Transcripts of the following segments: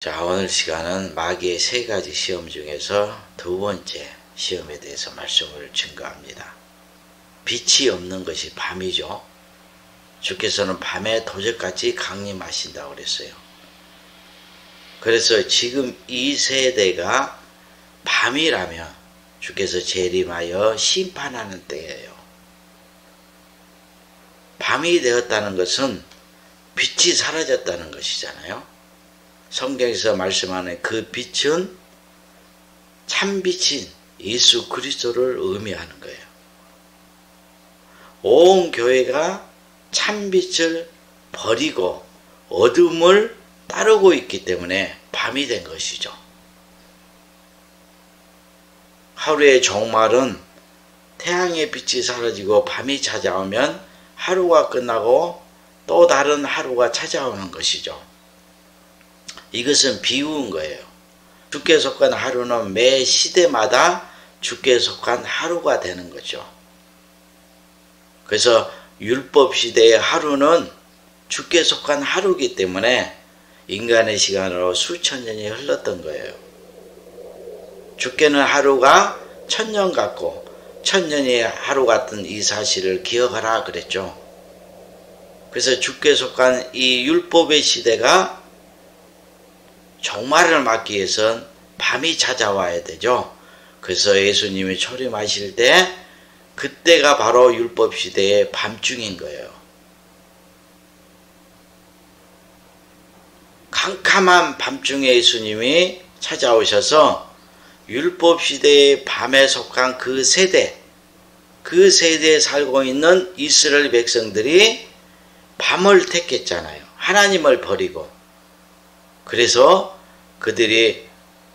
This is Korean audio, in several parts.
자, 오늘 시간은 마귀의 세 가지 시험 중에서 두 번째 시험에 대해서 말씀을 증거합니다. 빛이 없는 것이 밤이죠. 주께서는 밤에 도적같이 강림하신다고 그랬어요. 그래서 지금 이 세대가 밤이라면 주께서 재림하여 심판하는 때예요. 밤이 되었다는 것은 빛이 사라졌다는 것이잖아요. 성경에서 말씀하는 그 빛은 참빛인 예수 그리스도를 의미하는 거예요. 온 교회가 참빛을 버리고 어둠을 따르고 있기 때문에 밤이 된 것이죠. 하루의 종말은 태양의 빛이 사라지고 밤이 찾아오면 하루가 끝나고 또 다른 하루가 찾아오는 것이죠. 이것은 비유인 거예요. 주께 속한 하루는 매 시대마다 주께 속한 하루가 되는 거죠. 그래서 율법 시대의 하루는 주께 속한 하루이기 때문에 인간의 시간으로 수천 년이 흘렀던 거예요. 주께는 하루가 천년 같고 천년이 하루 같은 이 사실을 기억하라 그랬죠. 그래서 주께 속한 이 율법의 시대가 종말을 막기 위해선 밤이 찾아와야 되죠. 그래서 예수님이 초림하실 때 그때가 바로 율법 시대의 밤중인 거예요. 캄캄한 밤중에 예수님이 찾아오셔서 율법 시대의 밤에 속한 그 세대에 살고 있는 이스라엘 백성들이 밤을 택했잖아요. 하나님을 버리고. 그래서 그들이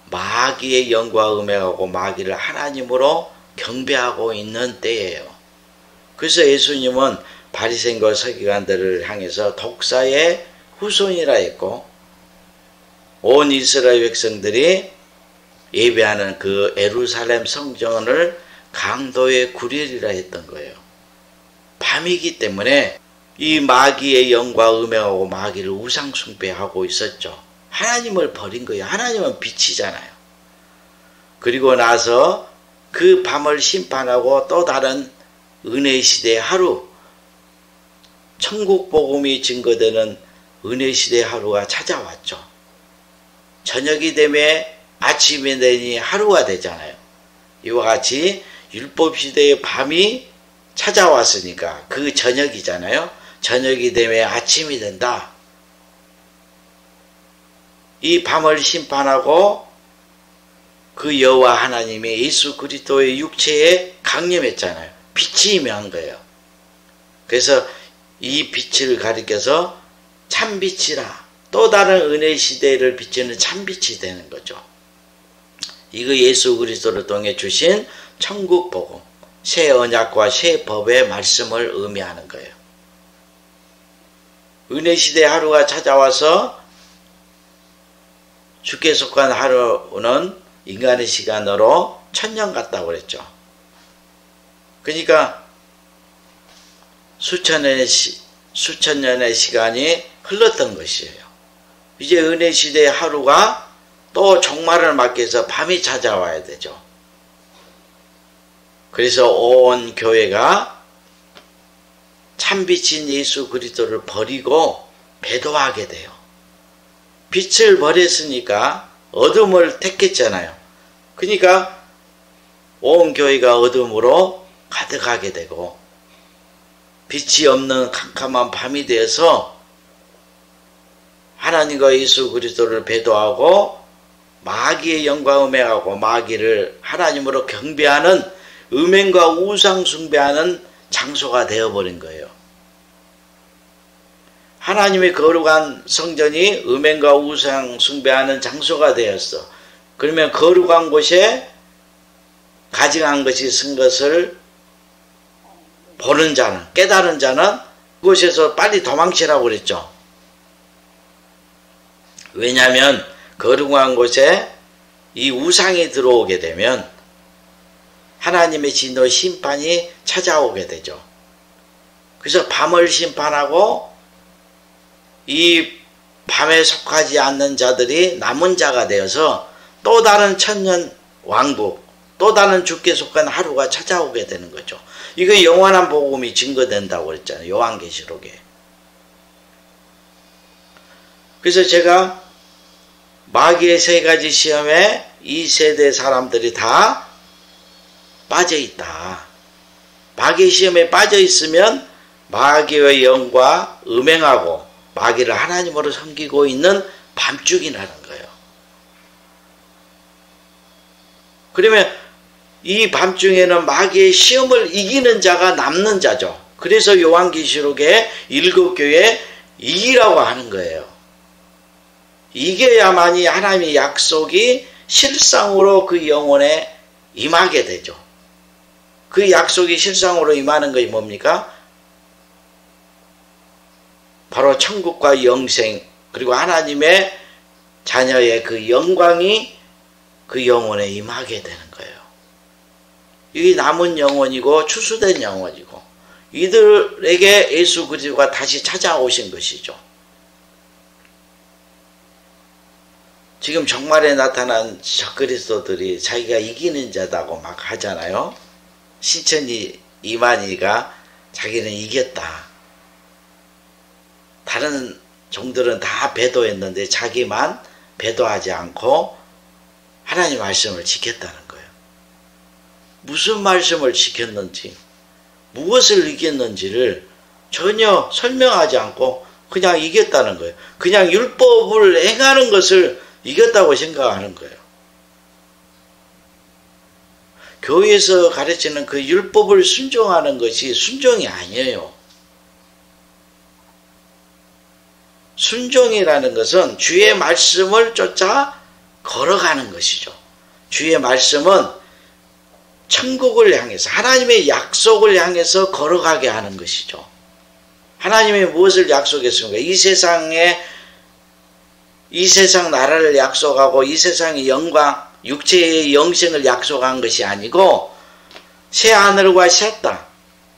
마귀의 영과 음행하고 마귀를 하나님으로 경배하고 있는 때예요. 그래서 예수님은 바리새인과 서기관들을 향해서 독사의 후손이라 했고, 온 이스라엘 백성들이 예배하는 그 예루살렘 성전을 강도의 구렬이라 했던 거예요. 밤이기 때문에 이 마귀의 영과 음행하고 마귀를 우상 숭배하고 있었죠. 하나님을 버린 거예요. 하나님은 빛이잖아요. 그리고 나서 그 밤을 심판하고 또 다른 은혜 시대의 하루, 천국 복음이 증거되는 은혜 시대의 하루가 찾아왔죠. 저녁이 되면 아침이 되니 하루가 되잖아요. 이와 같이 율법 시대의 밤이 찾아왔으니까 그 저녁이잖아요. 저녁이 되면 아침이 된다. 이 밤을 심판하고 그 여호와 하나님의 예수 그리스도의 육체에 강림했잖아요. 빛이 임한 거예요. 그래서 이 빛을 가리켜서 참빛이라, 또 다른 은혜 시대를 비추는 참빛이 되는 거죠. 이거 예수 그리스도를 통해 주신 천국 복음, 새 언약과 새 법의 말씀을 의미하는 거예요. 은혜 시대 하루가 찾아와서 주께 속한 하루는 인간의 시간으로 천년 같다고 그랬죠. 그러니까 수천 년의 시간이 흘렀던 것이에요. 이제 은혜 시대의 하루가 또 종말을 맞기 위해서 밤이 찾아와야 되죠. 그래서 온 교회가 참빛인 예수 그리스도를 버리고 배도하게 돼요. 빛을 버렸으니까 어둠을 택했잖아요. 그러니까 온 교회가 어둠으로 가득하게 되고 빛이 없는 캄캄한 밤이 되어서 하나님과 예수 그리스도를 배도하고 마귀의 영과 음행하고 마귀를 하나님으로 경배하는 음행과 우상 숭배하는 장소가 되어버린 거예요. 하나님의 거룩한 성전이 음행과 우상 숭배하는 장소가 되었어. 그러면 거룩한 곳에 가증한 것이 쓴 것을 보는 자는, 깨달은 자는 그곳에서 빨리 도망치라고 그랬죠. 왜냐하면 거룩한 곳에 이 우상이 들어오게 되면 하나님의 진노 심판이 찾아오게 되죠. 그래서 밤을 심판하고 이 밤에 속하지 않는 자들이 남은 자가 되어서 또 다른 천년 왕국, 또 다른 주께 속한 하루가 찾아오게 되는 거죠. 이거 영원한 복음이 증거된다고 그랬잖아요. 요한계시록에. 그래서 제가 마귀의 세 가지 시험에 이 세대 사람들이 다 빠져있다. 마귀의 시험에 빠져있으면 마귀의 영과 음행하고 마귀를 하나님으로 섬기고 있는 밤중이라는 거예요. 그러면 이 밤중에는 마귀의 시험을 이기는 자가 남는 자죠. 그래서 요한계시록에 7교회 이기라고 하는 거예요. 이겨야만이 하나님의 약속이 실상으로 그 영혼에 임하게 되죠. 그 약속이 실상으로 임하는 것이 뭡니까? 바로 천국과 영생, 그리고 하나님의 자녀의 그 영광이 그 영혼에 임하게 되는 거예요. 이 남은 영혼이고 추수된 영혼이고 이들에게 예수 그리스도가 다시 찾아오신 것이죠. 지금 정말에 나타난 적그리스도들이 자기가 이기는 자다고 막 하잖아요. 신천지 이만희가 자기는 이겼다. 다른 종들은 다 배도했는데 자기만 배도하지 않고 하나님 말씀을 지켰다는 거예요. 무슨 말씀을 지켰는지, 무엇을 이겼는지를 전혀 설명하지 않고 그냥 이겼다는 거예요. 그냥 율법을 행하는 것을 이겼다고 생각하는 거예요. 교회에서 가르치는 그 율법을 순종하는 것이 순종이 아니에요. 순종이라는 것은 주의 말씀을 쫓아 걸어가는 것이죠. 주의 말씀은 천국을 향해서 하나님의 약속을 향해서 걸어가게 하는 것이죠. 하나님이 무엇을 약속했습니까? 이 세상 나라를 약속하고 이 세상의 영광, 육체의 영생을 약속한 것이 아니고 새 하늘과 새 땅,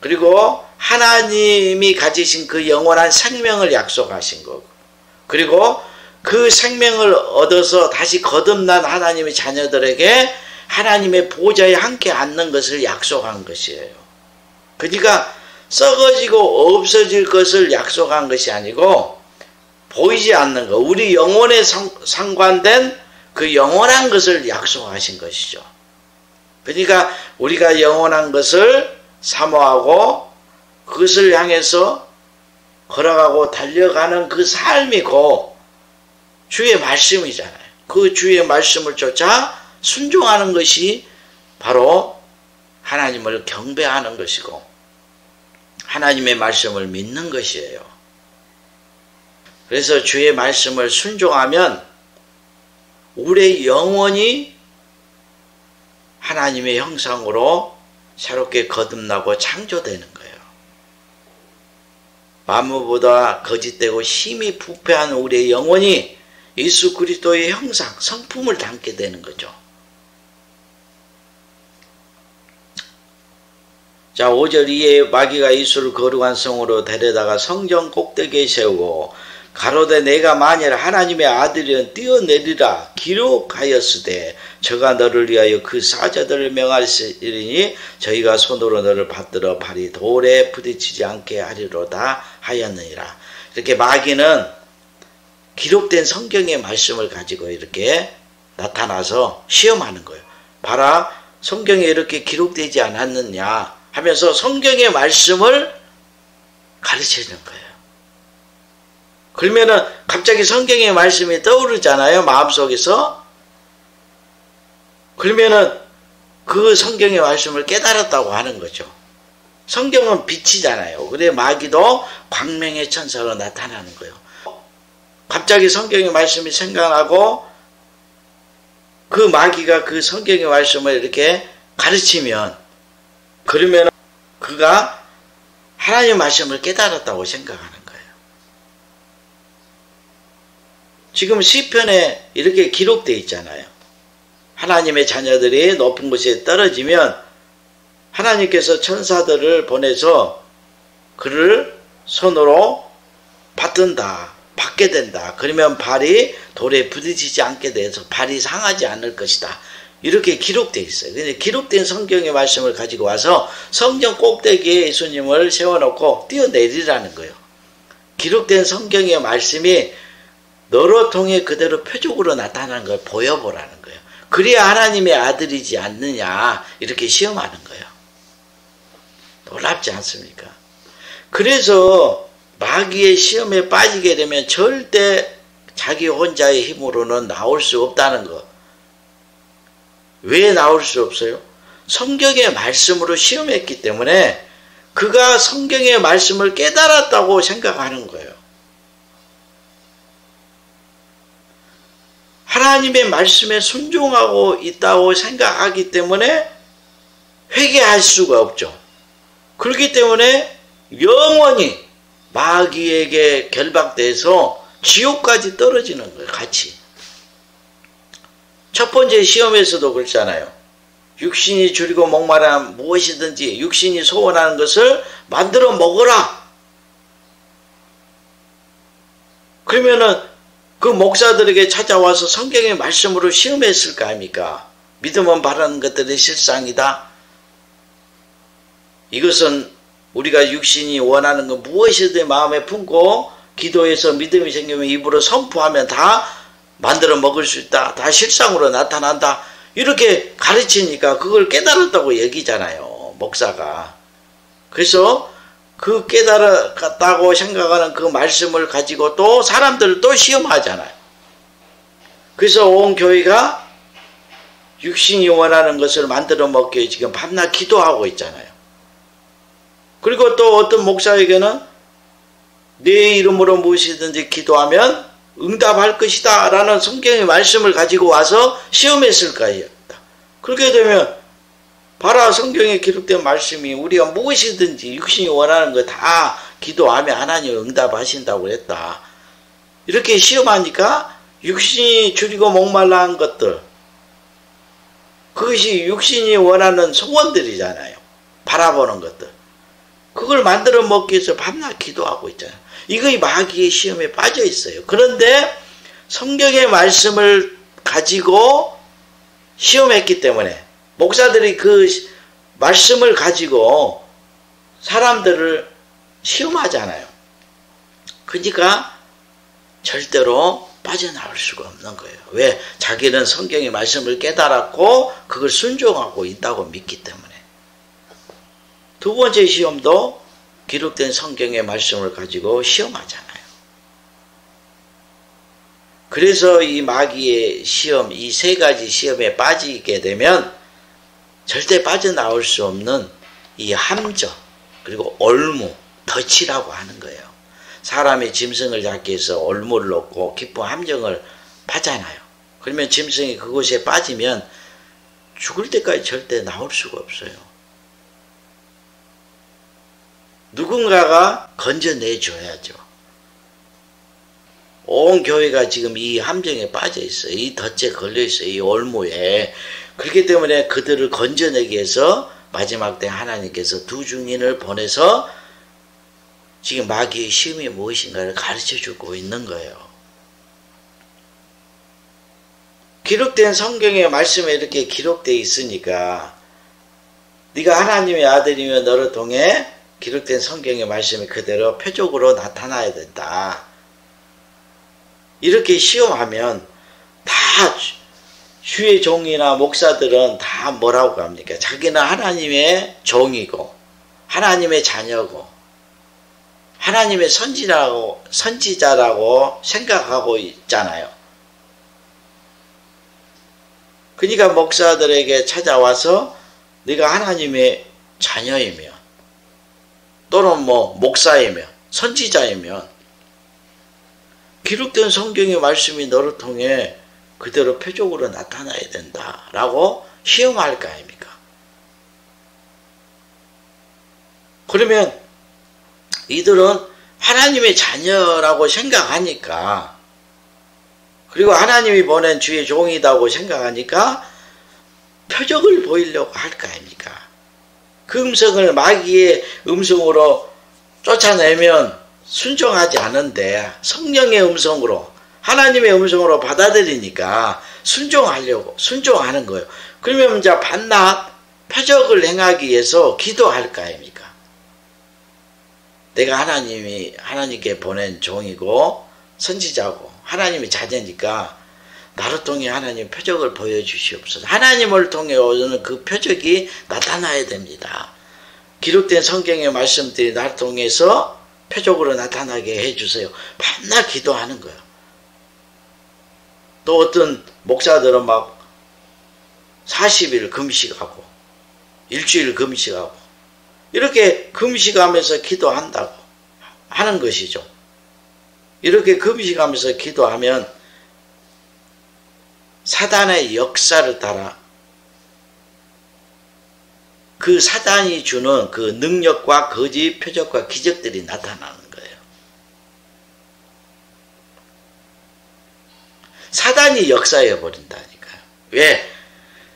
그리고 하나님이 가지신 그 영원한 생명을 약속하신 거고, 그리고 그 생명을 얻어서 다시 거듭난 하나님의 자녀들에게 하나님의 보좌에 함께 앉는 것을 약속한 것이에요. 그러니까 썩어지고 없어질 것을 약속한 것이 아니고 보이지 않는 것, 우리 영혼에 상관된 그 영원한 것을 약속하신 것이죠. 그러니까 우리가 영원한 것을 사모하고 그것을 향해서 걸어가고 달려가는 그 삶이 고 주의 말씀이잖아요. 그 주의 말씀을 쫓아 순종하는 것이 바로 하나님을 경배하는 것이고 하나님의 말씀을 믿는 것이에요. 그래서 주의 말씀을 순종하면 우리의 영혼이 하나님의 형상으로 새롭게 거듭나고 창조되는 거예요. 만물보다 거짓되고 힘이 부패한 우리의 영혼이 예수 그리스도의 형상, 성품을 담게 되는 거죠. 자, 5절 이에 마귀가 예수를 거룩한 성으로 데려다가 성전 꼭대기에 세우고 가로되 내가 만일 하나님의 아들이면 뛰어내리라 기록하였으되 저가 너를 위하여 그 사자들을 명하시리니 저희가 손으로 너를 받들어 발이 돌에 부딪히지 않게 하리로다 하였느니라. 이렇게 마귀는 기록된 성경의 말씀을 가지고 이렇게 나타나서 시험하는 거예요. 봐라, 성경에 이렇게 기록되지 않았느냐 하면서 성경의 말씀을 가르치는 거예요. 그러면은 갑자기 성경의 말씀이 떠오르잖아요, 마음속에서. 그러면은 그 성경의 말씀을 깨달았다고 하는 거죠. 성경은 빛이잖아요. 그래 마귀도 광명의 천사로 나타나는 거예요. 갑자기 성경의 말씀이 생각나고 그 마귀가 그 성경의 말씀을 이렇게 가르치면 그러면 그가 하나님의 말씀을 깨달았다고 생각하는 거예요. 지금 시편에 이렇게 기록되어 있잖아요. 하나님의 자녀들이 높은 곳에 떨어지면 하나님께서 천사들을 보내서 그를 손으로 받든다. 받게 된다. 그러면 발이 돌에 부딪히지 않게 돼서 발이 상하지 않을 것이다. 이렇게 기록되어 있어요. 근데 기록된 성경의 말씀을 가지고 와서 성경 꼭대기에 예수님을 세워놓고 뛰어내리라는 거예요. 기록된 성경의 말씀이 너로 통해 그대로 표적으로 나타나는 걸 보여보라는 거예요. 그래야 하나님의 아들이지 않느냐 이렇게 시험하는 거예요. 놀랍지 않습니까? 그래서 마귀의 시험에 빠지게 되면 절대 자기 혼자의 힘으로는 나올 수 없다는 거. 왜 나올 수 없어요? 성경의 말씀으로 시험했기 때문에 그가 성경의 말씀을 깨달았다고 생각하는 거예요. 하나님의 말씀에 순종하고 있다고 생각하기 때문에 회개할 수가 없죠. 그렇기 때문에 영원히 마귀에게 결박돼서 지옥까지 떨어지는 거예요. 같이. 첫 번째 시험에서도 그렇잖아요. 육신이 줄이고 목마르면 무엇이든지 육신이 소원하는 것을 만들어 먹어라. 그러면은 그 목사들에게 찾아와서 성경의 말씀으로 시험했을 거 아닙니까? 믿음은 바라는 것들의 실상이다. 이것은 우리가 육신이 원하는 것 무엇이든 마음에 품고 기도해서 믿음이 생기면 입으로 선포하면 다 만들어 먹을 수 있다. 다 실상으로 나타난다. 이렇게 가르치니까 그걸 깨달았다고 얘기잖아요. 목사가. 그래서 그 깨달았다고 생각하는 그 말씀을 가지고 또 사람들을 또 시험하잖아요. 그래서 온 교회가 육신이 원하는 것을 만들어 먹기 위해 지금 밤낮 기도하고 있잖아요. 그리고 또 어떤 목사에게는 내 이름으로 무엇이든지 기도하면 응답할 것이다 라는 성경의 말씀을 가지고 와서 시험했을 거예요. 그렇게 되면 봐라, 성경에 기록된 말씀이 우리가 무엇이든지 육신이 원하는 거 다 기도하면 하나님이 응답하신다고 했다. 이렇게 시험하니까 육신이 줄이고 목말라 한 것들, 그것이 육신이 원하는 소원들이잖아요. 바라보는 것들. 그걸 만들어 먹기 위해서 밤낮 기도하고 있잖아요. 이거이 마귀의 시험에 빠져 있어요. 그런데 성경의 말씀을 가지고 시험했기 때문에 목사들이 그 말씀을 가지고 사람들을 시험하잖아요. 그러니까 절대로 빠져나올 수가 없는 거예요. 왜? 자기는 성경의 말씀을 깨달았고 그걸 순종하고 있다고 믿기 때문에. 두 번째 시험도 기록된 성경의 말씀을 가지고 시험하잖아요. 그래서 이 마귀의 시험, 이 세 가지 시험에 빠지게 되면 절대 빠져나올 수 없는 이 함정, 그리고 올무, 덫이라고 하는 거예요. 사람이 짐승을 잡기 위해서 올무를 놓고 깊은 함정을 파잖아요. 그러면 짐승이 그곳에 빠지면 죽을 때까지 절대 나올 수가 없어요. 누군가가 건져내줘야죠. 온 교회가 지금 이 함정에 빠져 있어요. 이 덫에 걸려 있어요. 이 올무에. 그렇기 때문에 그들을 건져내기 위해서 마지막 때 하나님께서 두 증인을 보내서 지금 마귀의 시험이 무엇인가를 가르쳐주고 있는 거예요. 기록된 성경의 말씀에 이렇게 기록되어 있으니까 네가 하나님의 아들이며 너를 통해 기록된 성경의 말씀이 그대로 표적으로 나타나야 된다. 이렇게 시험하면 다 주의 종이나 목사들은 다 뭐라고 합니까? 자기는 하나님의 종이고 하나님의 자녀고 하나님의 선지자라고 생각하고 있잖아요. 그러니까 목사들에게 찾아와서 네가 하나님의 자녀이면 또는 목사이면 선지자이면 기록된 성경의 말씀이 너를 통해 그대로 표적으로 나타나야 된다라고 시험할 거 아닙니까? 그러면 이들은 하나님의 자녀라고 생각하니까, 그리고 하나님이 보낸 주의 종이다고 생각하니까 표적을 보이려고 할 거 아닙니까? 그 음성을 마귀의 음성으로 쫓아내면 순종하지 않은데 성령의 음성으로 하나님의 음성으로 받아들이니까 순종하는 거예요. 그러면 이제 반낮 표적을 행하기 위해서 기도할 거 아닙니까? 내가 하나님께 보낸 종이고 선지자고 하나님의 자녀니까 나를 통해 하나님 표적을 보여주시옵소서. 하나님을 통해 오는 그 표적이 나타나야 됩니다. 기록된 성경의 말씀들이 나를 통해서 표적으로 나타나게 해주세요. 밤낮 기도하는 거예요. 또 어떤 목사들은 막 40일 금식하고 일주일 금식하고 이렇게 금식하면서 기도한다고 하는 것이죠. 이렇게 금식하면서 기도하면 사단의 역사를 따라 그 사단이 주는 그 능력과 거짓 표적과 기적들이 나타나는 거예요. 사단이 역사해 버린다니까요. 왜?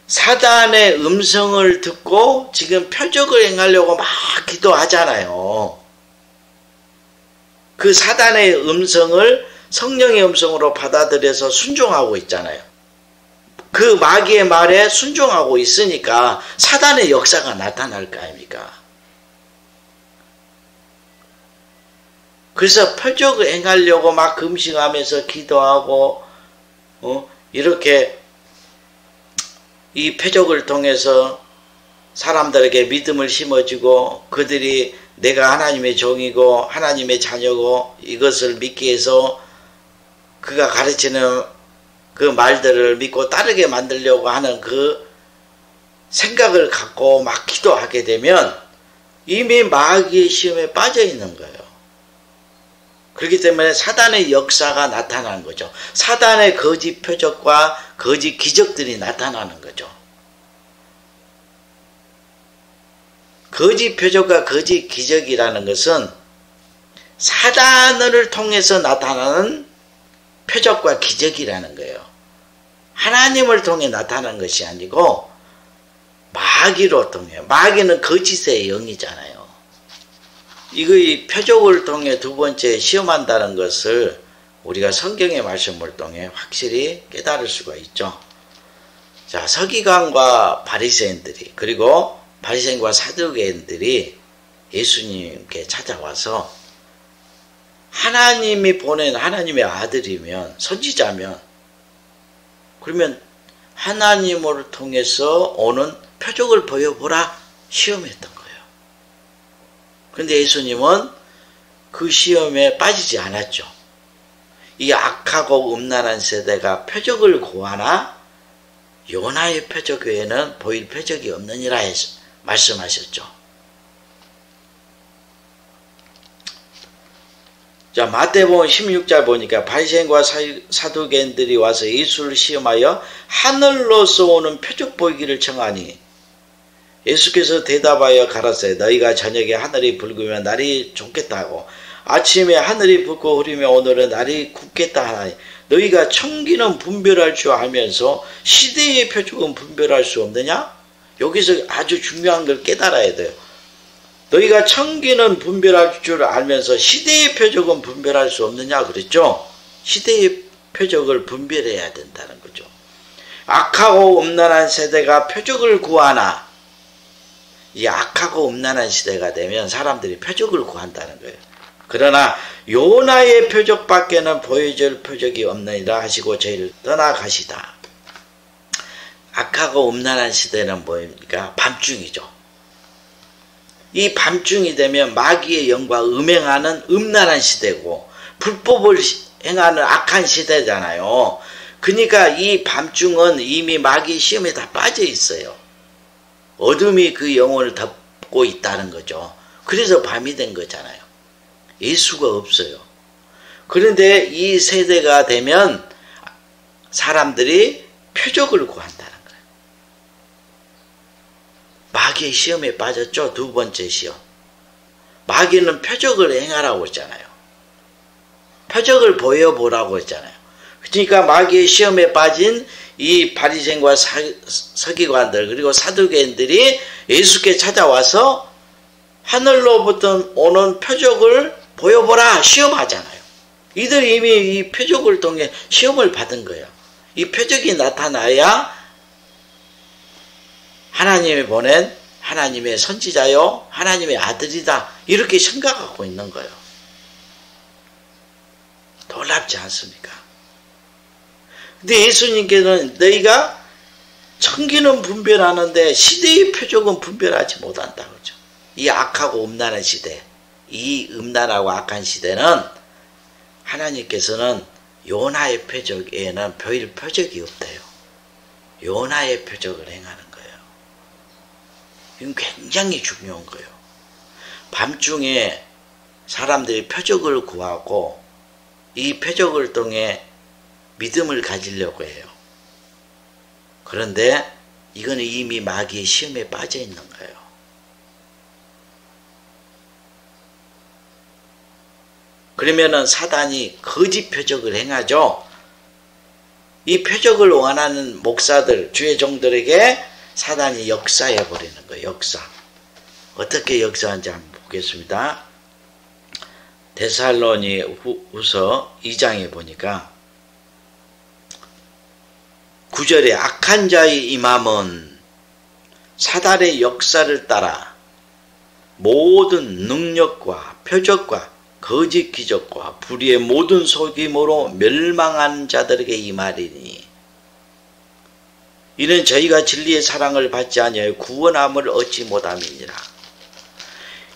사단의 음성을 듣고 지금 표적을 행하려고 막 기도하잖아요. 그 사단의 음성을 성령의 음성으로 받아들여서 순종하고 있잖아요. 그 마귀의 말에 순종하고 있으니까 사단의 역사가 나타날 거 아닙니까? 그래서 표적을 행하려고 막 금식하면서 기도하고 이렇게 이 표적을 통해서 사람들에게 믿음을 심어주고 그들이 내가 하나님의 종이고 하나님의 자녀고 이것을 믿기 위해서 그가 가르치는 그 말들을 믿고 따르게 만들려고 하는 그 생각을 갖고 막 기도하게 되면 이미 마귀의 시험에 빠져 있는 거예요. 그렇기 때문에 사단의 역사가 나타나는 거죠. 사단의 거짓 표적과 거짓 기적들이 나타나는 거죠. 거짓 표적과 거짓 기적이라는 것은 사단을 통해서 나타나는 표적과 기적이라는 거예요. 하나님을 통해 나타나는 것이 아니고 마귀로 통해. 마귀는 거짓의 영이잖아요. 이 표적을 통해 두 번째 시험한다는 것을 우리가 성경의 말씀을 통해 확실히 깨달을 수가 있죠. 자, 서기관과 바리새인들이 그리고 바리새인과 사두개인들이 예수님께 찾아와서 하나님이 보낸 하나님의 아들이면 선지자면 그러면 하나님을 통해서 오는 표적을 보여보라 시험했던 거예요. 그런데 예수님은 그 시험에 빠지지 않았죠. 이 악하고 음란한 세대가 표적을 구하나 요나의 표적 외에는 보일 표적이 없느니라 해서 말씀하셨죠. 자, 마태복음 16절 보니까 바리새인과 사두개인들이 와서 예수를 시험하여 하늘로서 오는 표적 보이기를 청하니 예수께서 대답하여 가라사대 너희가 저녁에 하늘이 붉으면 날이 좋겠다 하고 아침에 하늘이 붉고 흐리면 오늘은 날이 굽겠다 하나니 너희가 청기는 분별할 줄 알면서 시대의 표적은 분별할 수 없느냐? 여기서 아주 중요한 걸 깨달아야 돼요. 너희가 청기는 분별할 줄 알면서 시대의 표적은 분별할 수 없느냐 그랬죠? 시대의 표적을 분별해야 된다는 거죠. 악하고 음란한 세대가 표적을 구하나 이 악하고 음란한 시대가 되면 사람들이 표적을 구한다는 거예요. 그러나 요나의 표적밖에는 보여줄 표적이 없느니라 하시고 저희를 떠나가시다. 악하고 음란한 시대는 뭐입니까? 밤중이죠. 이 밤중이 되면 마귀의 영과 음행하는 음란한 시대고 불법을 행하는 악한 시대잖아요. 그러니까 이 밤중은 이미 마귀의 시험에 다 빠져 있어요. 어둠이 그 영혼을 덮고 있다는 거죠. 그래서 밤이 된 거잖아요. 예수가 없어요. 그런데 이 세대가 되면 사람들이 표적을 구한다는 거예요. 마귀의 시험에 빠졌죠. 두 번째 시험. 마귀는 표적을 행하라고 했잖아요. 표적을 보여보라고 했잖아요. 그러니까 마귀의 시험에 빠진 이 바리새인과 서기관들 그리고 사두개인들이 예수께 찾아와서 하늘로부터 오는 표적을 보여보라 시험하잖아요. 이들이 이미 이 표적을 통해 시험을 받은 거예요. 이 표적이 나타나야 하나님이 보낸 하나님의 선지자요 하나님의 아들이다 이렇게 생각하고 있는 거예요. 놀랍지 않습니까? 근데 예수님께서는 너희가 천기는 분별하는데 시대의 표적은 분별하지 못한다 그러죠. 이 악하고 음란한 시대, 이 음란하고 악한 시대는 하나님께서는 요나의 표적에는 보일 표적이 없대요. 요나의 표적을 행하는 거예요. 이건 굉장히 중요한 거예요. 밤중에 사람들이 표적을 구하고 이 표적을 통해 믿음을 가지려고 해요. 그런데 이거는 이미 마귀의 시험에 빠져 있는 거예요. 그러면은 사단이 거짓 표적을 행하죠. 이 표적을 원하는 목사들, 주의 종들에게 사단이 역사해 버리는 거예요. 역사. 어떻게 역사하는지 한번 보겠습니다. 데살로니후서 2장에 보니까 9절에 악한 자의 임함은 사단의 역사를 따라 모든 능력과 표적과 거짓 기적과 불의의 모든 속임으로 멸망한 자들에게 임하리니 이는 저희가 진리의 사랑을 받지 아니하여 구원함을 얻지 못함이니라.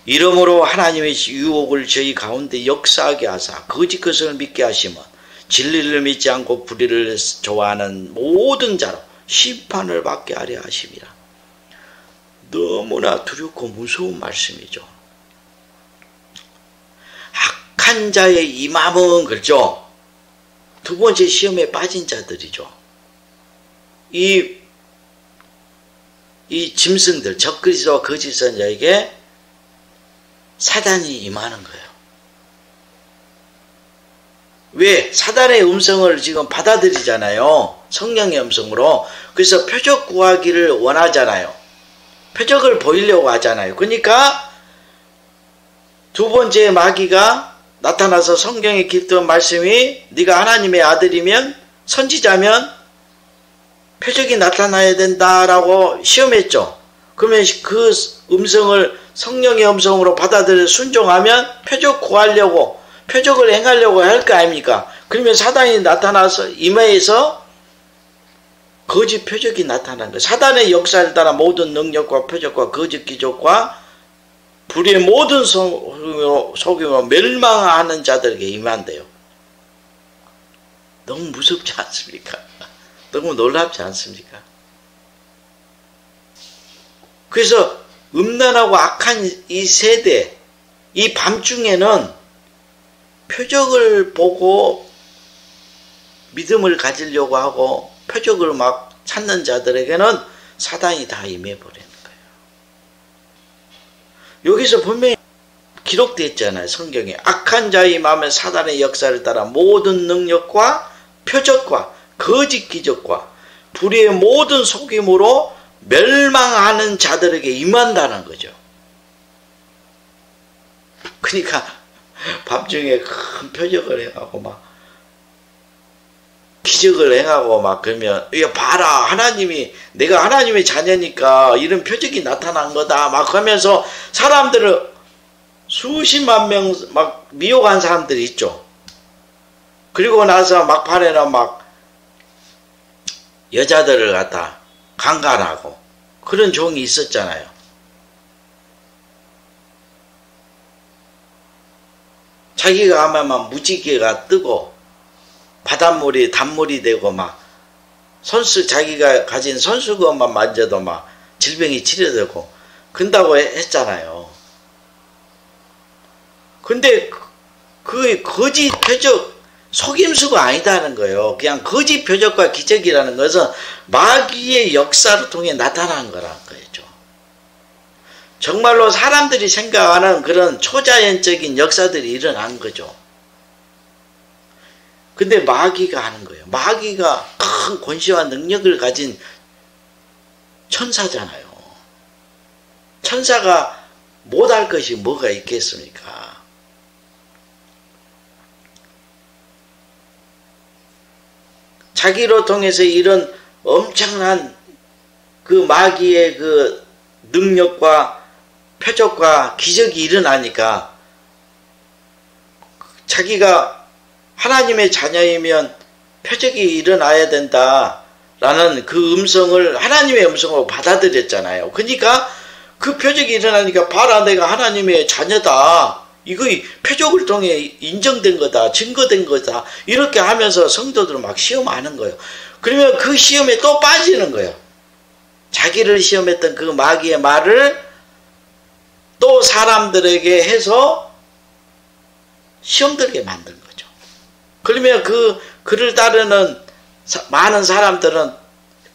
이러므로 하나님의 유혹을 저희 가운데 역사하게 하사 거짓 것을 믿게 하시면 진리를 믿지 않고 불의를 좋아하는 모든 자로 심판을 받게 하려 하심이라. 너무나 두렵고 무서운 말씀이죠. 악한 자의 임함은 그렇죠. 두 번째 시험에 빠진 자들이죠. 이 짐승들, 적그리스도와 거짓 선자에게 사단이 임하는 거예요. 왜? 사단의 음성을 지금 받아들이잖아요. 성령의 음성으로. 그래서 표적 구하기를 원하잖아요. 표적을 보이려고 하잖아요. 그러니까 두 번째 마귀가 나타나서 성경에 깃든 말씀이 네가 하나님의 아들이면 선지자면 표적이 나타나야 된다라고 시험했죠. 그러면 그 음성을 성령의 음성으로 받아들여 순종하면 표적 구하려고 표적을 행하려고 할 거 아닙니까? 그러면 사단이 나타나서 임하에서 거짓 표적이 나타난 거예요. 사단의 역사를 따라 모든 능력과 표적과 거짓 기적과 불의의 모든 속임으로 멸망하는 자들에게 임한대요. 너무 무섭지 않습니까? 너무 놀랍지 않습니까? 그래서 음란하고 악한 이 세대, 이 밤중에는 표적을 보고 믿음을 가지려고 하고 표적을 막 찾는 자들에게는 사단이 다 임해버리는 거예요. 여기서 분명히 기록되어 있잖아요. 성경에. 악한 자의 마음에 사단의 역사를 따라 모든 능력과 표적과 거짓 기적과 불의의 모든 속임으로 멸망하는 자들에게 임한다는 거죠. 그러니까 밤중에 큰 표적을 행하고 막 기적을 행하고 막 그러면 이거 봐라 하나님이 내가 하나님의 자녀니까 이런 표적이 나타난 거다 막 하면서 사람들을 수십만 명 막 미혹한 사람들이 있죠. 그리고 나서 막판에는 막 여자들을 갖다 강간하고 그런 종이 있었잖아요. 자기가 하면 막 무지개가 뜨고 바닷물이 단물이 되고 막 자기가 가진 손수건만 만져도 막 질병이 치료되고 그런다고 했잖아요. 근데 그 거짓 표적 속임수가 아니다는 거예요. 그냥 거짓 표적과 기적이라는 것은 마귀의 역사를 통해 나타난 거라는 거죠. 정말로 사람들이 생각하는 그런 초자연적인 역사들이 일어난 거죠. 근데 마귀가 하는 거예요. 마귀가 큰 권세와 능력을 가진 천사잖아요. 천사가 못할 것이 뭐가 있겠습니까? 자기로 통해서 이런 엄청난 그 마귀의 그 능력과 표적과 기적이 일어나니까 자기가 하나님의 자녀이면 표적이 일어나야 된다라는 그 음성을 하나님의 음성으로 받아들였잖아요. 그러니까 그 표적이 일어나니까 봐라, 내가 하나님의 자녀다. 이거 표적을 통해 인정된 거다. 증거된 거다. 이렇게 하면서 성도들은 막 시험하는 거예요. 그러면 그 시험에 또 빠지는 거예요. 자기를 시험했던 그 마귀의 말을 또 사람들에게 해서 시험 들게 만든 거죠. 그러면 그를 따르는 많은 사람들은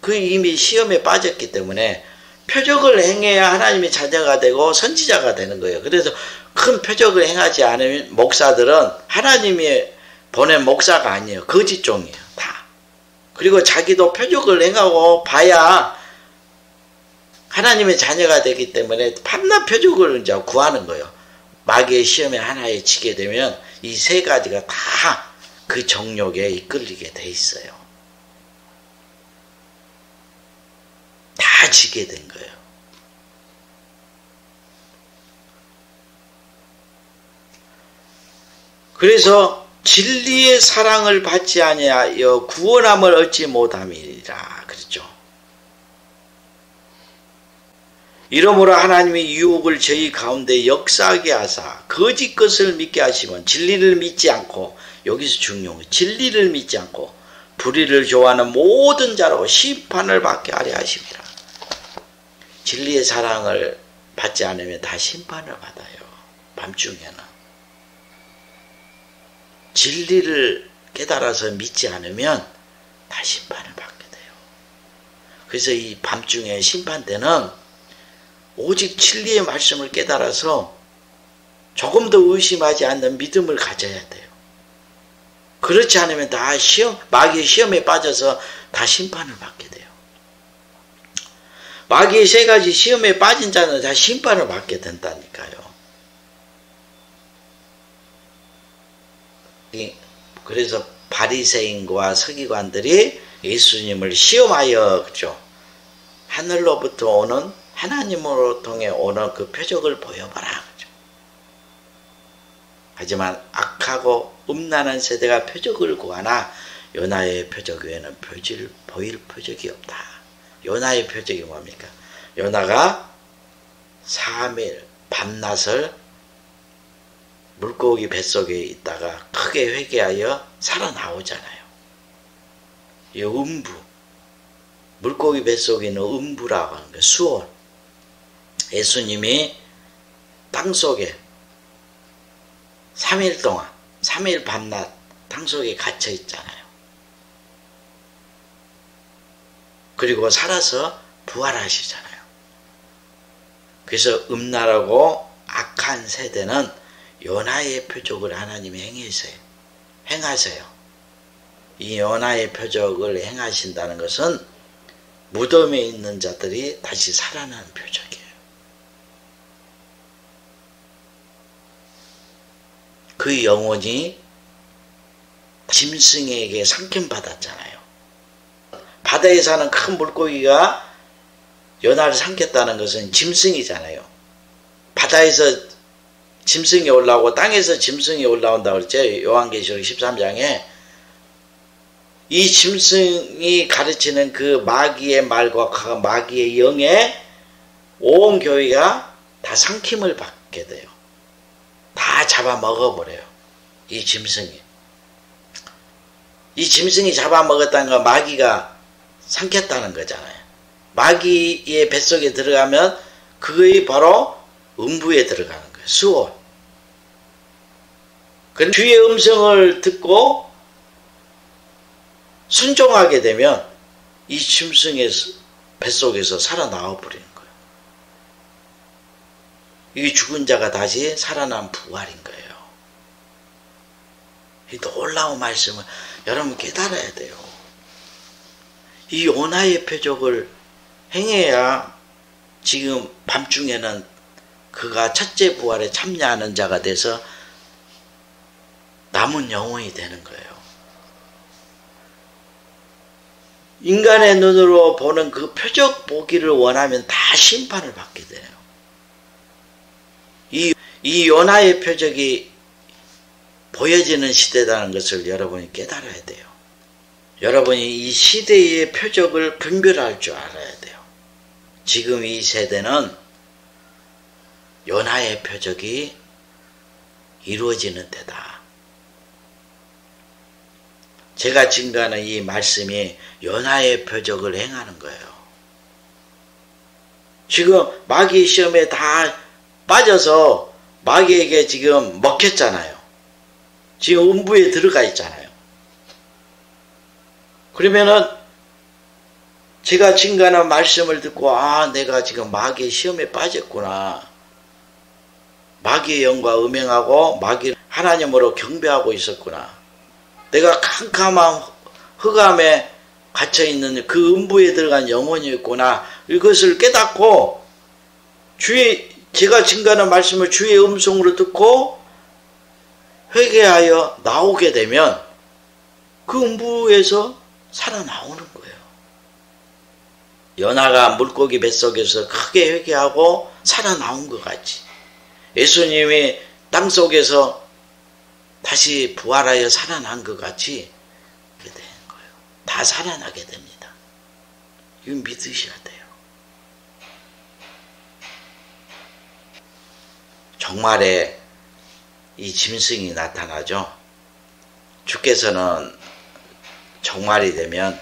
그 이미 시험에 빠졌기 때문에 표적을 행해야 하나님의 자녀가 되고 선지자가 되는 거예요. 그래서 큰 표적을 행하지 않으면 목사들은 하나님이 보낸 목사가 아니에요. 거짓종이에요. 다. 그리고 자기도 표적을 행하고 봐야 하나님의 자녀가 되기 때문에 밤낮 표적을 이제 구하는 거예요. 마귀의 시험에 하나에 지게 되면 이 세 가지가 다 그 정욕에 이끌리게 돼 있어요. 다 지게 된 거예요. 그래서 진리의 사랑을 받지 아니하여 구원함을 얻지 못함이라 그랬죠. 이러므로 하나님이 유혹을 저희 가운데 역사하게 하사 거짓 것을 믿게 하시면 진리를 믿지 않고, 여기서 중요한 거, 진리를 믿지 않고 불의를 좋아하는 모든 자로 심판을 받게 하려 하십니다. 진리의 사랑을 받지 않으면 다 심판을 받아요. 밤중에는. 진리를 깨달아서 믿지 않으면 다 심판을 받게 돼요. 그래서 이 밤중에 심판 때는 오직 진리의 말씀을 깨달아서 조금 더 의심하지 않는 믿음을 가져야 돼요. 그렇지 않으면 다 마귀의 시험에 빠져서 다 심판을 받게 돼요. 마귀의 세 가지 시험에 빠진 자는 다 심판을 받게 된다니까요. 그래서 바리새인과 서기관들이 예수님을 시험하여, 그죠? 하늘로부터 오는, 하나님으로 통해 오는 그 표적을 보여봐라, 그죠? 하지만 악하고 음란한 세대가 표적을 구하나 요나의 표적 외에는 보일 표적이 없다. 요나의 표적이 뭡니까? 요나가 3일 밤낮을 물고기 뱃속에 있다가 크게 회개하여 살아나오잖아요. 이 음부, 물고기 뱃속에 있는 음부라고 하는 거예요. 수온. 예수님이 땅속에 3일 동안, 3일 밤낮 땅속에 갇혀 있잖아요. 그리고 살아서 부활하시잖아요. 그래서 음란하고 악한 세대는 요나의 표적을 하나님이 행하세요. 이 요나의 표적을 행하신다는 것은 무덤에 있는 자들이 다시 살아나는 표적이에요. 그 영혼이 짐승에게 삼킴받았잖아요. 바다에 사는 큰 물고기가 요나를 삼켰다는 것은 짐승이잖아요. 바다에서 짐승이 올라오고 땅에서 짐승이 올라온다고 그랬죠. 요한계시록 13장에 이 짐승이 가르치는 그 마귀의 말과 마귀의 영에 온 교회가 다 삼킴을 받게 돼요. 다 잡아먹어버려요. 이 짐승이. 이 짐승이 잡아먹었다는 건 마귀가 삼켰다는 거잖아요. 마귀의 뱃속에 들어가면 그것이 바로 음부에 들어가는 거예요. 수온. 그럼 주의 음성을 듣고 순종하게 되면 이 짐승의 뱃속에서 살아나와 버리는 거예요. 이 죽은 자가 다시 살아난 부활인 거예요. 이 놀라운 말씀을 여러분 깨달아야 돼요. 이 요나의 표적을 행해야 지금 밤중에는 그가 첫째 부활에 참여하는 자가 돼서 남은 영혼이 되는 거예요. 인간의 눈으로 보는 그 표적 보기를 원하면 다 심판을 받게 돼요. 이 요나의 표적이 보여지는 시대라는 것을 여러분이 깨달아야 돼요. 여러분이 이 시대의 표적을 분별할 줄 알아야 돼요. 지금 이 세대는 요나의 표적이 이루어지는 때다. 제가 증거하는 이 말씀이 요나의 표적을 행하는 거예요. 지금 마귀 시험에 다 빠져서 마귀에게 지금 먹혔잖아요. 지금 음부에 들어가 있잖아요. 그러면은 제가 증거하는 말씀을 듣고 내가 지금 마귀의 시험에 빠졌구나. 마귀의 영과 음행하고 마귀 하나님으로 경배하고 있었구나. 내가 캄캄한 흑암에 갇혀있는 그 음부에 들어간 영혼이었구나. 이것을 깨닫고 제가 증거하는 말씀을 주의 음성으로 듣고 회개하여 나오게 되면 그 음부에서 살아나오는 거예요. 요나가 물고기 뱃속에서 크게 회개하고 살아나온 것 같이 예수님이 땅속에서 다시 부활하여 살아난 것 같이 그렇게 되는 거예요. 다 살아나게 됩니다. 이거 믿으셔야 돼요. 종말에 이 짐승이 나타나죠. 주께서는 종말이 되면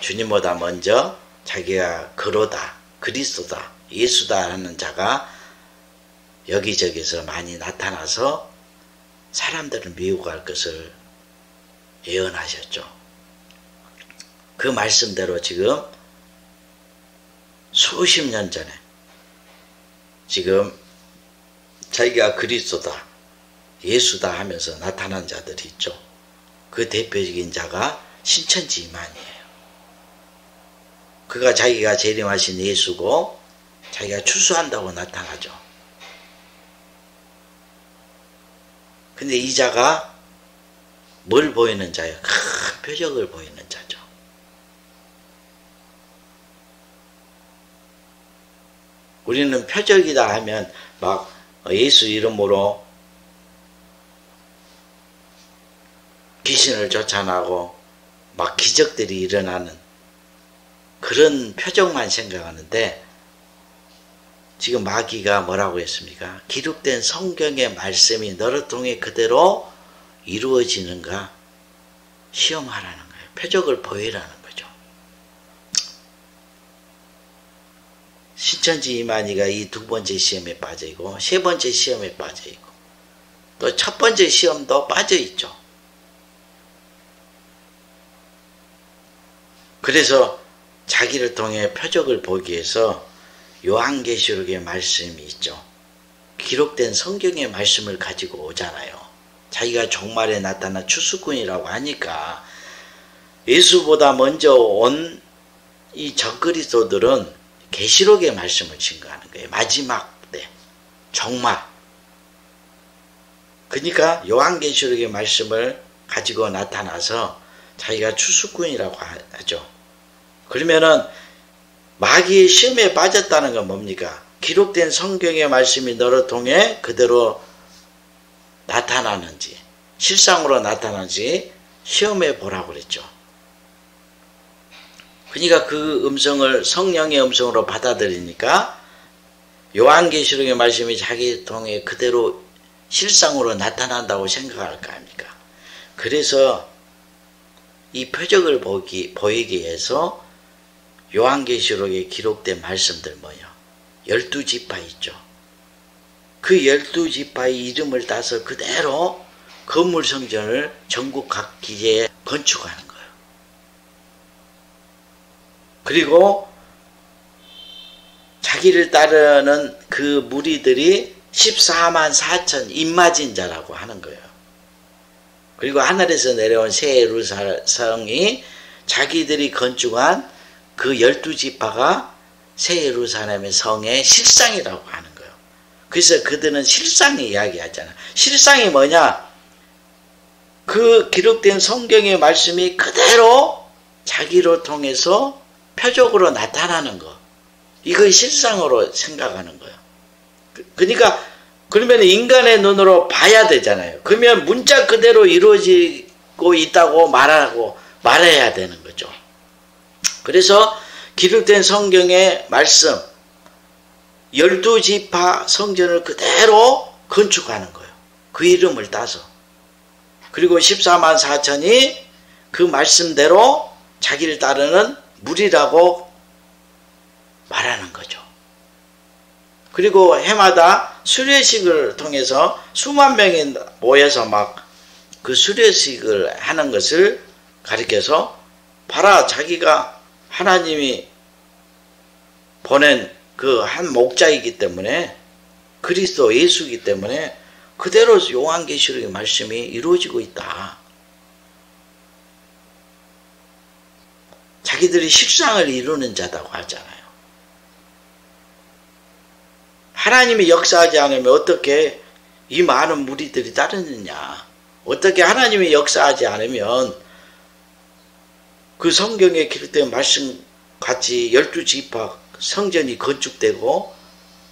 주님보다 먼저 자기가 그로다, 그리스도다, 예수다 하는 자가 여기저기서 많이 나타나서 사람들을 미혹할 것을 예언하셨죠. 그 말씀대로 지금 수십 년 전에 지금 자기가 그리스도다, 예수다 하면서 나타난 자들이 있죠. 그 대표적인 자가 신천지 이만희예요. 그가 자기가 재림하신 예수고 자기가 추수한다고 나타나죠. 근데 이 자가 뭘 보이는 자예요? 큰 표적을 보이는 자죠. 우리는 표적이다 하면 막 예수 이름으로 귀신을 쫓아나고 막 기적들이 일어나는 그런 표적만 생각하는데 지금 마귀가 뭐라고 했습니까? 기록된 성경의 말씀이 너를 통해 그대로 이루어지는가 시험하라는 거예요. 표적을 보이라는 거죠. 신천지 이만희가 이 두 번째 시험에 빠져있고 세 번째 시험에 빠져있고 또 첫 번째 시험도 빠져있죠. 그래서 자기를 통해 표적을 보기 위해서 요한계시록의 말씀이 있죠. 기록된 성경의 말씀을 가지고 오잖아요. 자기가 종말에 나타난 추수꾼이라고 하니까 예수보다 먼저 온 이 적그리스도들은 계시록의 말씀을 증거하는 거예요. 마지막 때 종말. 그러니까 요한계시록의 말씀을 가지고 나타나서 자기가 추수꾼이라고 하죠. 그러면은 마귀의 시험에 빠졌다는 건 뭡니까? 기록된 성경의 말씀이 너를 통해 그대로 나타나는지 실상으로 나타나는지 시험해 보라고 그랬죠. 그러니까 그 음성을 성령의 음성으로 받아들이니까 요한계시록의 말씀이 자기 통해 그대로 실상으로 나타난다고 생각할 거 아닙니까? 그래서 이 표적을 보이기 위해서 요한계시록에 기록된 말씀들 뭐예요? 12지파 있죠. 그 12지파의 이름을 따서 그대로 건물 성전을 전국 각 기지에 건축하는 거예요. 그리고 자기를 따르는 그 무리들이 14만 4천 입맞은자라고 하는 거예요. 그리고 하늘에서 내려온 새 예루살렘이 자기들이 건축한 그 12지파가 새 예루살렘의 성의 실상이라고 하는 거예요. 그래서 그들은 실상을 이야기하잖아요. 실상이 뭐냐? 그 기록된 성경의 말씀이 그대로 자기로 통해서 표적으로 나타나는 거. 이걸 실상으로 생각하는 거예요. 그러니까 그러면 인간의 눈으로 봐야 되잖아요. 그러면 문자 그대로 이루어지고 있다고 말해야 되는 거죠. 그래서 기록된 성경의 말씀 12지파 성전을 그대로 건축하는 거예요. 그 이름을 따서. 그리고 14만 4천이 그 말씀대로 자기를 따르는 무리라고 말하는 거죠. 그리고 해마다 수료식을 통해서 수만 명이 모여서 막 그 수료식을 하는 것을 가리켜서 봐라, 자기가 하나님이 보낸 그 한 목자이기 때문에, 그리스도 예수이기 때문에 그대로 요한계시록의 말씀이 이루어지고 있다. 자기들이 실상을 이루는 자다고 하잖아요. 하나님이 역사하지 않으면 어떻게 이 많은 무리들이 따르느냐. 어떻게 하나님이 역사하지 않으면 그 성경에 기록된 말씀 같이 12지파 성전이 건축되고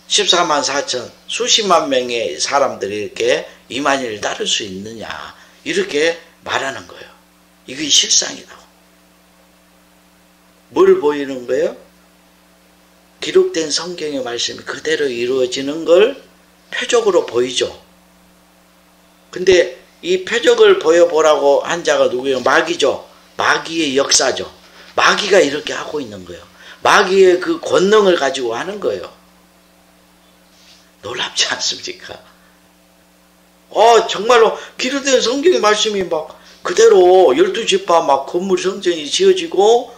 14만 4천 수십만 명의 사람들이 이렇게 이만희를 따를 수 있느냐, 이렇게 말하는 거예요. 이게 실상이라고. 뭘 보이는 거예요? 기록된 성경의 말씀이 그대로 이루어지는 걸 표적으로 보이죠. 근데 이 표적을 보여보라고 한 자가 누구예요? 마귀죠. 마귀의 역사죠. 마귀가 이렇게 하고 있는 거예요. 마귀의 그 권능을 가지고 하는 거예요. 놀랍지 않습니까? 정말로 기록된 성경의 말씀이 막 그대로 12지파 막 건물 성전이 지어지고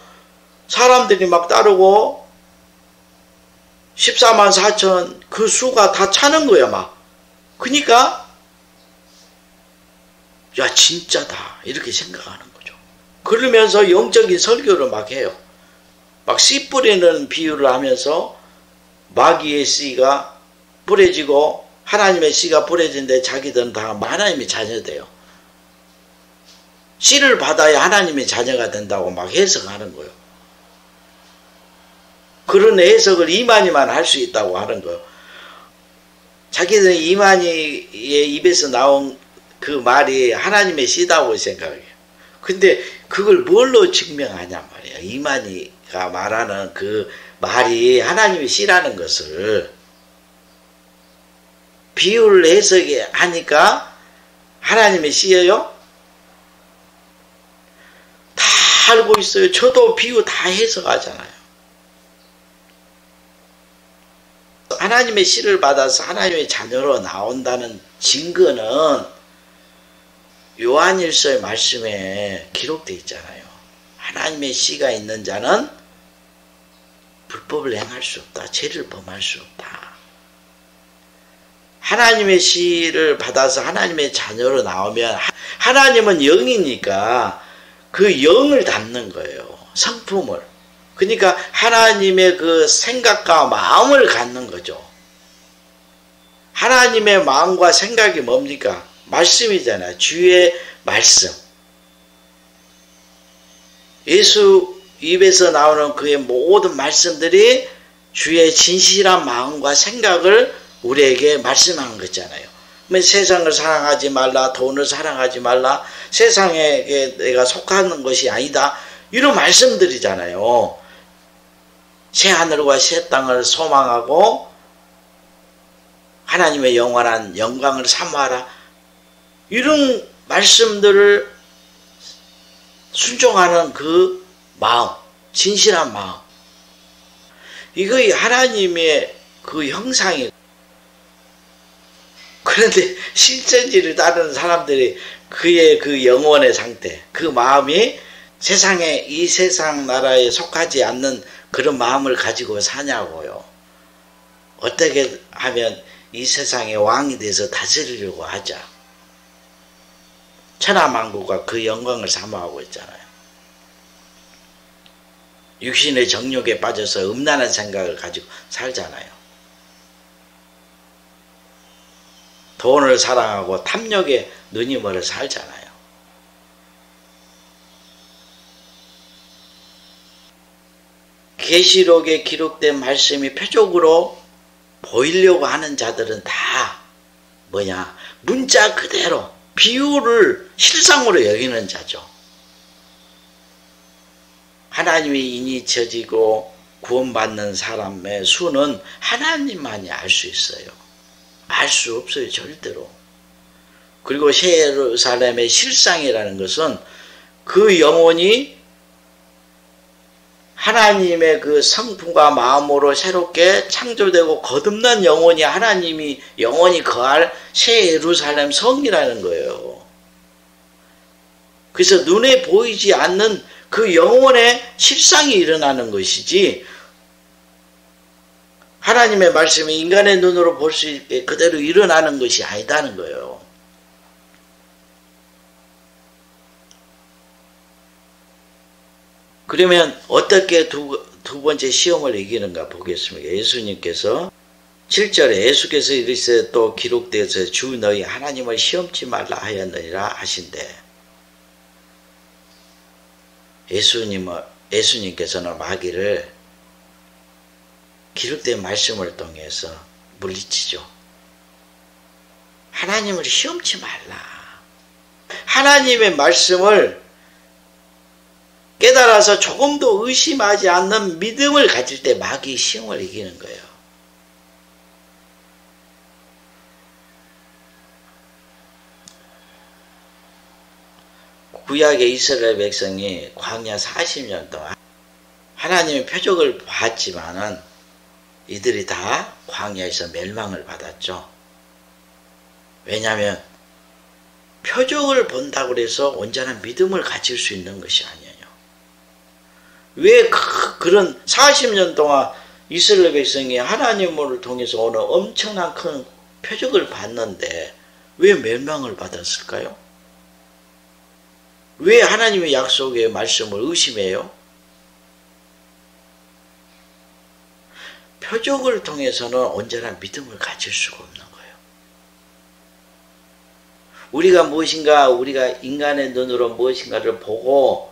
사람들이 막 따르고 14만 4천 그 수가 다 차는 거야 막. 그러니까 야 진짜다 이렇게 생각하는 거죠. 그러면서 영적인 설교를 막 해요. 막 씨 뿌리는 비유를 하면서 마귀의 씨가 뿌려지고 하나님의 씨가 뿌려진데 자기들은 다 하나님의 자녀돼요. 씨를 받아야 하나님의 자녀가 된다고 막 해석하는 거예요. 그런 해석을 이만희만 할 수 있다고 하는 거예요. 자기들은 이만희의 입에서 나온 그 말이 하나님의 씨다고 생각해요. 근데 그걸 뭘로 증명하냐 말이야. 이만희가 말하는 그 말이 하나님의 씨라는 것을 비유를 해석하니까 하나님의 씨예요? 다 알고 있어요. 저도 비유 다 해석하잖아요. 하나님의 씨를 받아서 하나님의 자녀로 나온다는 증거는 요한일서의 말씀에 기록되어 있잖아요. 하나님의 씨가 있는 자는 불법을 행할 수 없다. 죄를 범할 수 없다. 하나님의 씨를 받아서 하나님의 자녀로 나오면 하나님은 영이니까 그 영을 담는 거예요. 성품을. 그러니까 하나님의 그 생각과 마음을 갖는 거죠. 하나님의 마음과 생각이 뭡니까? 말씀이잖아요. 주의 말씀. 예수 입에서 나오는 그의 모든 말씀들이 주의 진실한 마음과 생각을 우리에게 말씀한 거잖아요. 세상을 사랑하지 말라, 돈을 사랑하지 말라, 세상에 내가 속하는 것이 아니다, 이런 말씀들이잖아요. 새 하늘과 새 땅을 소망하고 하나님의 영원한 영광을 사모하라, 이런 말씀들을 순종하는 그 마음, 진실한 마음, 이거 하나님의 그 형상이. 그런데 실천지를 따르는 사람들이 그의 그 영혼의 상태, 그 마음이 세상에, 이 세상 나라에 속하지 않는 그런 마음을 가지고 사냐고요. 어떻게 하면 이 세상의 왕이 돼서 다스리려고 하자. 천하만국과 그 영광을 사모하고 있잖아요. 육신의 정욕에 빠져서 음란한 생각을 가지고 살잖아요. 돈을 사랑하고 탐욕에 눈이 멀어 살잖아요. 계시록에 기록된 말씀이 표적으로 보이려고 하는 자들은 다 뭐냐? 문자 그대로 비유를 실상으로 여기는 자죠. 하나님이 인이 쳐지고 구원받는 사람의 수는 하나님만이 알 수 있어요. 알 수 없어요, 절대로. 그리고 새 예루살렘의 실상이라는 것은 그 영혼이 하나님의 그 성품과 마음으로 새롭게 창조되고 거듭난 영혼이 하나님이 영혼이 거할 새 예루살렘 성이라는 거예요. 그래서 눈에 보이지 않는 그 영혼의 실상이 일어나는 것이지 하나님의 말씀이 인간의 눈으로 볼 수 있게 그대로 일어나는 것이 아니다는 거예요. 그러면 어떻게 두 번째 시험을 이기는가 보겠습니다. 예수님께서 7절에 예수께서 이르시되 또 기록되어서 주 너희 하나님을 시험치 말라 하였느니라 하신대. 예수님께서는 마귀를 기록된 말씀을 통해서 물리치죠. 하나님을 시험치 말라. 하나님의 말씀을 깨달아서 조금도 의심하지 않는 믿음을 가질 때 마귀의 시험을 이기는 거예요. 구약의 이스라엘 백성이 광야 40년 동안 하나님의 표적을 봤지만은 이들이 다 광야에서 멸망을 받았죠. 왜냐하면 표적을 본다고 해서 온전한 믿음을 가질 수 있는 것이 아니에요. 왜 그런 40년 동안 이스라엘 백성이 하나님을 통해서 오는 엄청난 큰 표적을 봤는데 왜 멸망을 받았을까요? 왜 하나님의 약속의 말씀을 의심해요? 표적을 통해서는 온전한 믿음을 가질 수가 없는 거예요. 우리가 무엇인가, 우리가 인간의 눈으로 무엇인가를 보고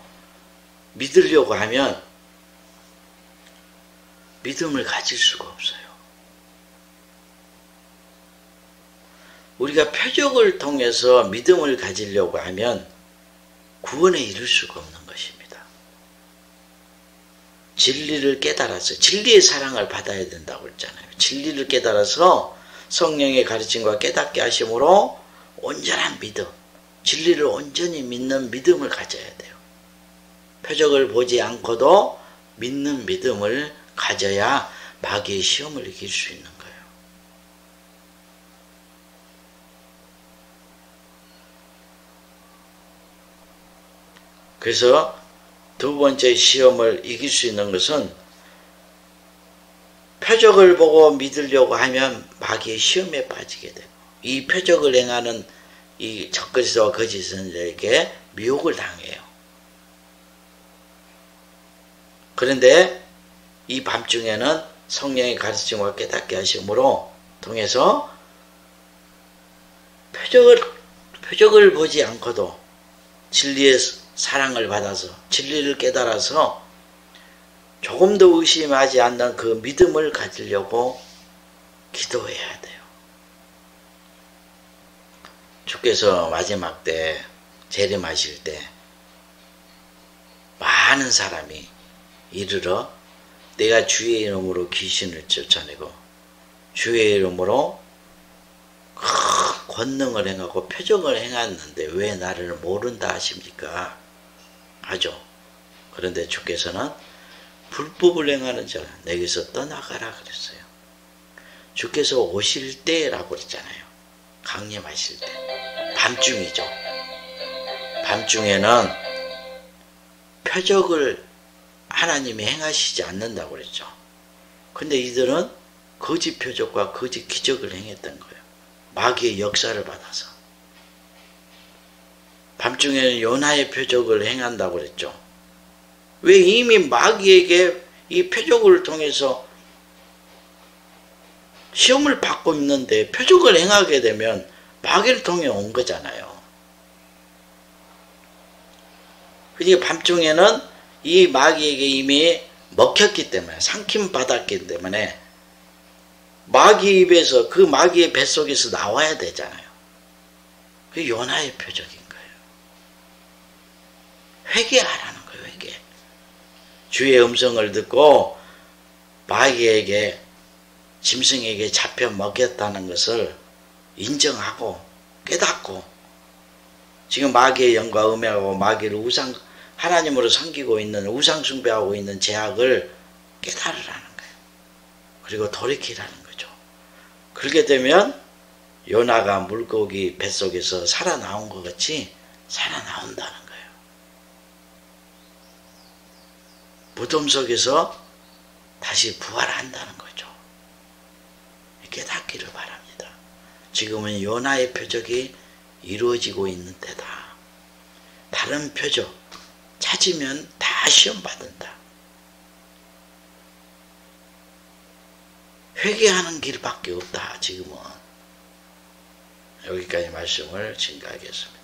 믿으려고 하면 믿음을 가질 수가 없어요. 우리가 표적을 통해서 믿음을 가지려고 하면 구원에 이를 수가 없는 것입니다. 진리를 깨달아서 진리의 사랑을 받아야 된다고 했잖아요. 진리를 깨달아서 성령의 가르침과 깨닫게 하심으로 온전한 믿음, 진리를 온전히 믿는 믿음을 가져야 돼요. 표적을 보지 않고도 믿는 믿음을 가져야 마귀의 시험을 이길 수 있는 거예요. 그래서 두 번째 시험을 이길 수 있는 것은 표적을 보고 믿으려고 하면 마귀의 시험에 빠지게 되고 이 표적을 행하는 이 적그리스도와 거짓 선지자에게 미혹을 당해요. 그런데 이 밤중에는 성령의 가르침과 깨닫게 하심으로 통해서 표적을 보지 않고도 진리의 사랑을 받아서 진리를 깨달아서 조금도 의심하지 않는 그 믿음을 가지려고 기도해야 돼요. 주께서 마지막 때 재림하실 때 많은 사람이 이르러 내가 주의 이름으로 귀신을 쫓아내고 주의 이름으로 큰 권능을 행하고 표적을 행했는데 왜 나를 모른다 하십니까? 하죠. 그런데 주께서는 불법을 행하는 자 내게서 떠나가라 그랬어요. 주께서 오실 때라고 그랬잖아요. 강림하실 때. 밤중이죠. 밤중에는 표적을 하나님이 행하시지 않는다고 그랬죠. 근데 이들은 거짓 표적과 거짓 기적을 행했던 거예요. 마귀의 역사를 받아서. 밤중에는 요나의 표적을 행한다고 그랬죠. 왜 이미 마귀에게 이 표적을 통해서 시험을 받고 있는데 표적을 행하게 되면 마귀를 통해 온 거잖아요. 그러니까 밤중에는 이 마귀에게 이미 먹혔기 때문에, 삼킴 받았기 때문에 마귀 입에서, 그 마귀의 뱃속에서 나와야 되잖아요. 그게 요나의 표적인 거예요. 회개하라는 거예요. 회개. 주의 음성을 듣고 마귀에게, 짐승에게 잡혀 먹였다는 것을 인정하고 깨닫고, 지금 마귀의 영과 음해하고 마귀를 하나님으로 섬기고 있는, 우상 숭배하고 있는 죄악을 깨달으라는 거예요. 그리고 돌이키라는 거죠. 그렇게 되면 요나가 물고기 뱃속에서 살아나온 것 같이 살아나온다는 거예요. 무덤 속에서 다시 부활한다는 거죠. 깨닫기를 바랍니다. 지금은 요나의 표적이 이루어지고 있는 때다. 다른 표적 찾으면 다 시험 받는다. 회개하는 길밖에 없다. 지금은. 여기까지 말씀을 증가하겠습니다.